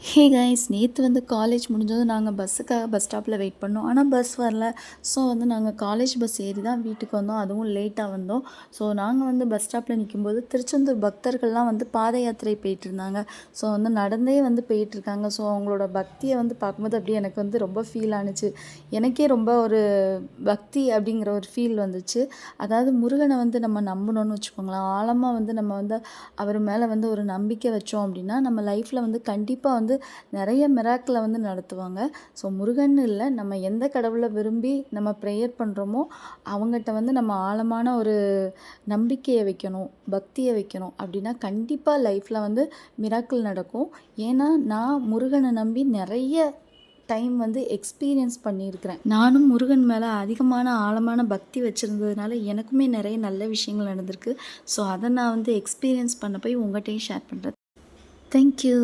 Hey guys, நேற்று வந்து college முடிஞ்சதும் நாங்கள் பஸ்ஸுக்காக பஸ் ஸ்டாப்பில் வெயிட் பண்ணோம். ஆனால் பஸ் வரல. ஸோ வந்து நாங்கள் காலேஜ் பஸ் ஏறி தான் வீட்டுக்கு வந்தோம். அதுவும் லேட்டாக வந்தோம். ஸோ நாங்கள் வந்து பஸ் ஸ்டாப்பில் நிற்கும்போது திருச்செந்தூர் பக்தர்கள்லாம் வந்து பாத யாத்திரை போயிட்டுருந்தாங்க. ஸோ வந்து நடந்தே வந்து போயிட்டுருக்காங்க. ஸோ அவங்களோட பக்தியை வந்து பார்க்கும்போது அப்படியே எனக்கு வந்து ரொம்ப ஃபீல் ஆணுச்சு. எனக்கே ரொம்ப ஒரு பக்தி அப்படிங்கிற ஒரு ஃபீல் வந்துச்சு. அதாவது முருகனை வந்து நம்ம நம்பணும்னு வச்சுக்கோங்களேன். ஆழமாக வந்து நம்ம வந்து அவர் மேலே வந்து ஒரு நம்பிக்கை வச்சோம் அப்படின்னா நம்ம லைஃப்பில் வந்து கண்டிப்பாக வந்து நிறைய மிராக்கிளை வந்து நடத்துவாங்க. ஸோ முருகன் இல்லை, நம்ம எந்த கடவுளை விரும்பி நம்ம ப்ரேயர் பண்ணுறோமோ அவங்ககிட்ட வந்து நம்ம ஆழமான ஒரு நம்பிக்கையை வைக்கணும், பக்தியை வைக்கணும். அப்படின்னா கண்டிப்பாக லைஃப்பில் வந்து மிராக்கிள் நடக்கும். ஏன்னா நான் முருகனை நம்பி நிறைய டைம் வந்து எக்ஸ்பீரியன்ஸ் பண்ணியிருக்கிறேன். நானும் முருகன் மேலே அதிகமான ஆழமான பக்தி வச்சுருந்ததுனால எனக்குமே நிறைய நல்ல விஷயங்கள் நடந்திருக்கு. ஸோ அதை நான் வந்து எக்ஸ்பீரியன்ஸ் பண்ண போய் உங்கள்கிட்டையும் ஷேர் பண்ணுறேன். தேங்க்யூ.